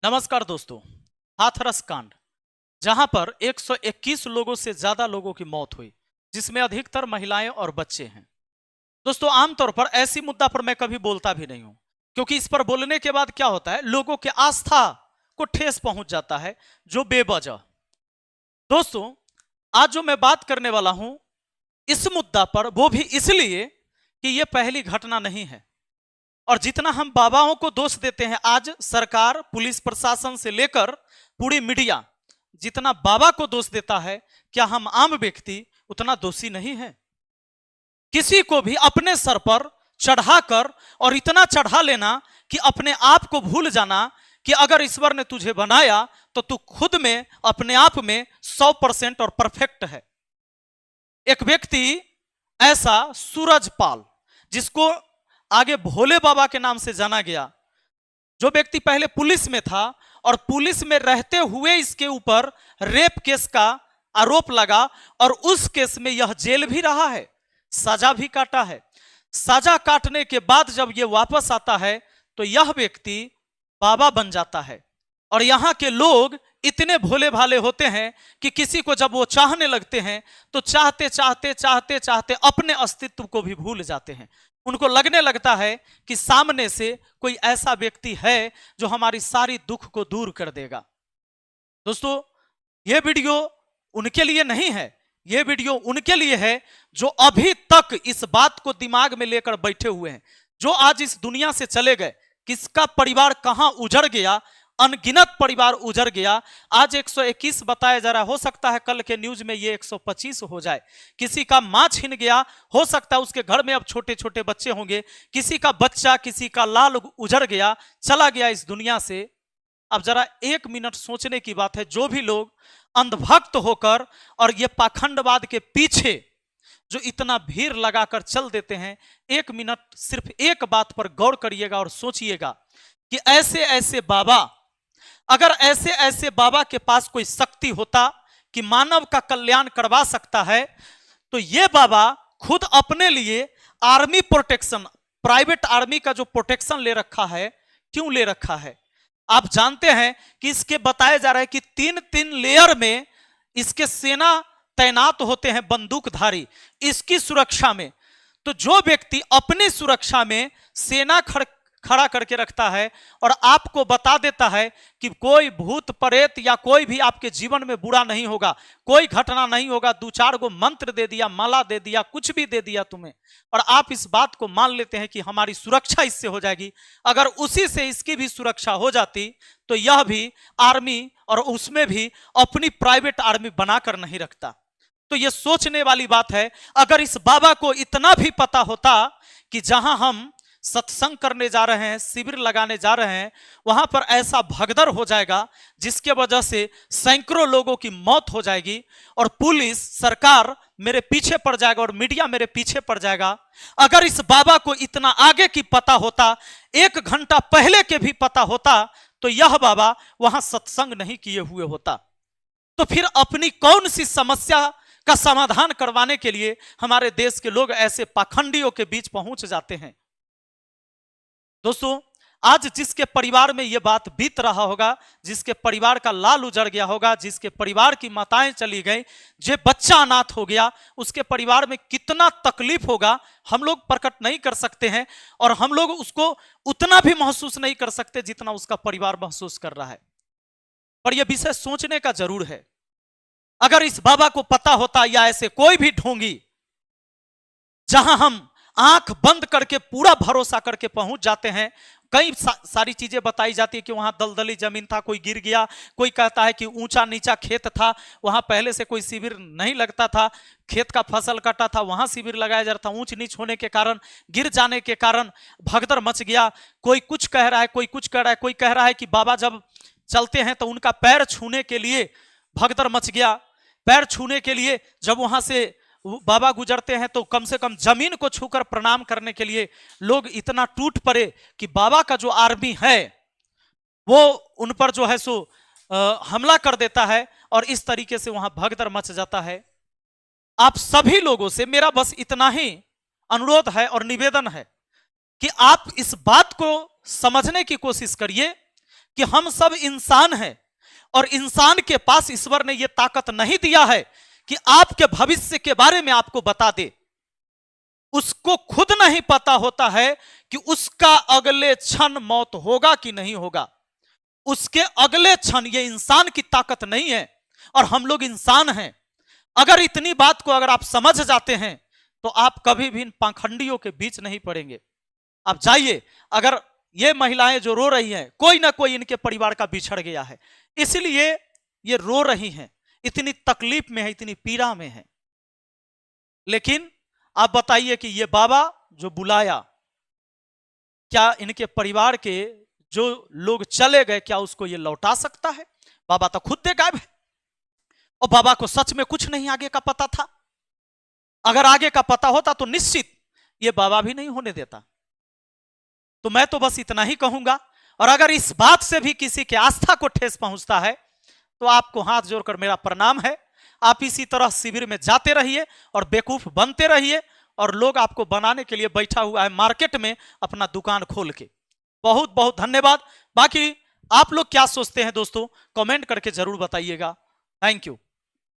नमस्कार दोस्तों। हाथरस कांड, जहां पर 121 लोगों से ज्यादा लोगों की मौत हुई, जिसमें अधिकतर महिलाएं और बच्चे हैं। दोस्तों, आमतौर पर ऐसी मुद्दा पर मैं कभी बोलता भी नहीं हूं, क्योंकि इस पर बोलने के बाद क्या होता है, लोगों के आस्था को ठेस पहुंच जाता है, जो बेवजह। दोस्तों, आज जो मैं बात करने वाला हूं इस मुद्दा पर, वो भी इसलिए कि यह पहली घटना नहीं है। और जितना हम बाबाओं को दोष देते हैं, आज सरकार, पुलिस प्रशासन से लेकर पूरी मीडिया जितना बाबा को दोष देता है, क्या हम आम व्यक्ति उतना दोषी नहीं है? किसी को भी अपने सर पर चढ़ाकर और इतना चढ़ा लेना कि अपने आप को भूल जाना कि अगर ईश्वर ने तुझे बनाया तो तू खुद में, अपने आप में 100% और परफेक्ट है। एक व्यक्ति ऐसा, सूरजपाल, जिसको आगे भोले बाबा के नाम से जाना गया, जो व्यक्ति पहले पुलिस में था और पुलिस में रहते हुए इसके ऊपर रेप केस का आरोप लगा और उस केस में यह जेल भी रहा है, सजा भी काटा है। सजा काटने के बाद जब यह वापस आता है तो यह व्यक्ति बाबा बन जाता है। और यहां के लोग इतने भोले भाले होते हैं कि किसी को जब वो चाहने लगते हैं तो चाहते चाहते चाहते चाहते अपने अस्तित्व को भी भूल जाते हैं। उनको लगने लगता है कि सामने से कोई ऐसा व्यक्ति है जो हमारी सारी दुख को दूर कर देगा। दोस्तों, यह वीडियो उनके लिए नहीं है, यह वीडियो उनके लिए है जो अभी तक इस बात को दिमाग में लेकर बैठे हुए हैं, जो आज इस दुनिया से चले गए। किसका परिवार कहां उजड़ गया, अनगिनत परिवार उजड़ गया। आज 121 बताया जा रहा है, हो सकता है कल के न्यूज में ये 125 हो जाए। किसी का मां छिन गया, हो सकता है उसके घर में अब छोटे छोटे बच्चे होंगे। किसी का बच्चा, किसी का लाल उजड़ गया, चला गया इस दुनिया से। अब जरा 1 मिनट सोचने की बात है, जो भी लोग अंधभक्त होकर और ये पाखंडवाद के पीछे जो इतना भीड़ लगाकर चल देते हैं, 1 मिनट सिर्फ एक बात पर गौर करिएगा और सोचिएगा कि ऐसे ऐसे बाबा, अगर ऐसे ऐसे बाबा के पास कोई शक्ति होता कि मानव का कल्याण करवा सकता है, तो ये बाबा खुद अपने लिए आर्मी प्रोटेक्शन, प्राइवेट आर्मी का जो प्रोटेक्शन ले रखा है, क्यों ले रखा है? आप जानते हैं कि इसके बताया जा रहा है कि 3-3 लेयर में इसके सेना तैनात होते हैं, बंदूकधारी, इसकी सुरक्षा में। तो जो व्यक्ति अपनी सुरक्षा में सेना खड़ा करके रखता है और आपको बता देता है कि कोई भूत प्रेत या कोई भी आपके जीवन में बुरा नहीं होगा, कोई घटना नहीं होगा, 2-4 गो मंत्र दे दिया, माला दे दिया, कुछ भी दे दिया तुम्हें, और आप इस बात को मान लेते हैं कि हमारी सुरक्षा इससे हो जाएगी। अगर उसी से इसकी भी सुरक्षा हो जाती तो यह भी आर्मी, और उसमें भी अपनी प्राइवेट आर्मी बनाकर नहीं रखता। तो यह सोचने वाली बात है। अगर इस बाबा को इतना भी पता होता कि जहां हम सत्संग करने जा रहे हैं, शिविर लगाने जा रहे हैं, वहां पर ऐसा भगदड़ हो जाएगा जिसके वजह से सैकड़ों लोगों की मौत हो जाएगी और पुलिस, सरकार मेरे पीछे पड़ जाएगा और मीडिया मेरे पीछे पड़ जाएगा। अगर इस बाबा को इतना आगे की पता होता, 1 घंटा पहले के भी पता होता, तो यह बाबा वहां सत्संग नहीं किए हुए होता। तो फिर अपनी कौन सी समस्या का समाधान करवाने के लिए हमारे देश के लोग ऐसे पाखंडियों के बीच पहुंच जाते हैं? दोस्तों, आज जिसके परिवार में यह बात बीत रहा होगा, जिसके परिवार का लाल उजड़ गया होगा, जिसके परिवार की माताएं चली गई, जो बच्चा अनाथ हो गया, उसके परिवार में कितना तकलीफ होगा हम लोग प्रकट नहीं कर सकते हैं, और हम लोग उसको उतना भी महसूस नहीं कर सकते जितना उसका परिवार महसूस कर रहा है। पर यह विषय सोचने का जरूर है। अगर इस बाबा को पता होता, या ऐसे कोई भी ढोंगी जहां हम आंख बंद करके पूरा भरोसा करके पहुंच जाते हैं, कई सारी चीजें बताई जाती है कि वहां दलदली जमीन था, कोई गिर गया, कोई कहता है कि ऊंचा नीचा खेत था, वहां पहले से कोई शिविर नहीं लगता था, खेत का फसल कटा था, वहां शिविर लगाया जा रहा था, ऊंच नीच होने के कारण, गिर जाने के कारण भगदड़ मच गया। कोई कुछ कह रहा है, कोई कुछ कह रहा है, कोई कह रहा है कि बाबा जब चलते हैं तो उनका पैर छूने के लिए भगदड़ मच गया। पैर छूने के लिए जब वहां से बाबा गुजरते हैं तो कम से कम जमीन को छूकर प्रणाम करने के लिए लोग इतना टूट पड़े कि बाबा का जो आर्मी है वो उन पर जो है सो हमला कर देता है, और इस तरीके से वहां भगदड़ मच जाता है। आप सभी लोगों से मेरा बस इतना ही अनुरोध है और निवेदन है कि आप इस बात को समझने की कोशिश करिए कि हम सब इंसान हैं और इंसान के पास ईश्वर ने यह ताकत नहीं दिया है कि आपके भविष्य के बारे में आपको बता दे। उसको खुद नहीं पता होता है कि उसका अगले क्षण मौत होगा कि नहीं होगा। उसके अगले क्षण, ये इंसान की ताकत नहीं है और हम लोग इंसान हैं। अगर इतनी बात को अगर आप समझ जाते हैं तो आप कभी भी इन पाखंडियों के बीच नहीं पड़ेंगे। आप जाइए, अगर ये महिलाएं जो रो रही हैं, कोई ना कोई इनके परिवार का बिछड़ गया है, इसलिए ये रो रही हैं, इतनी तकलीफ में है, इतनी पीड़ा में है। लेकिन आप बताइए कि ये बाबा जो बुलाया, क्या इनके परिवार के जो लोग चले गए, क्या उसको ये लौटा सकता है? बाबा तो खुद दे गायब है और बाबा को सच में कुछ नहीं आगे का पता था। अगर आगे का पता होता तो निश्चित ये बाबा भी नहीं होने देता। तो मैं तो बस इतना ही कहूंगा, और अगर इस बात से भी किसी के आस्था को ठेस पहुंचता है तो आपको हाथ जोड़कर मेरा प्रणाम है। आप इसी तरह शिविर में जाते रहिए और बेवकूफ बनते रहिए, और लोग आपको बनाने के लिए बैठा हुआ है मार्केट में अपना दुकान खोल के। बहुत बहुत धन्यवाद। बाकी आप लोग क्या सोचते हैं दोस्तों, कमेंट करके जरूर बताइएगा। Thank you.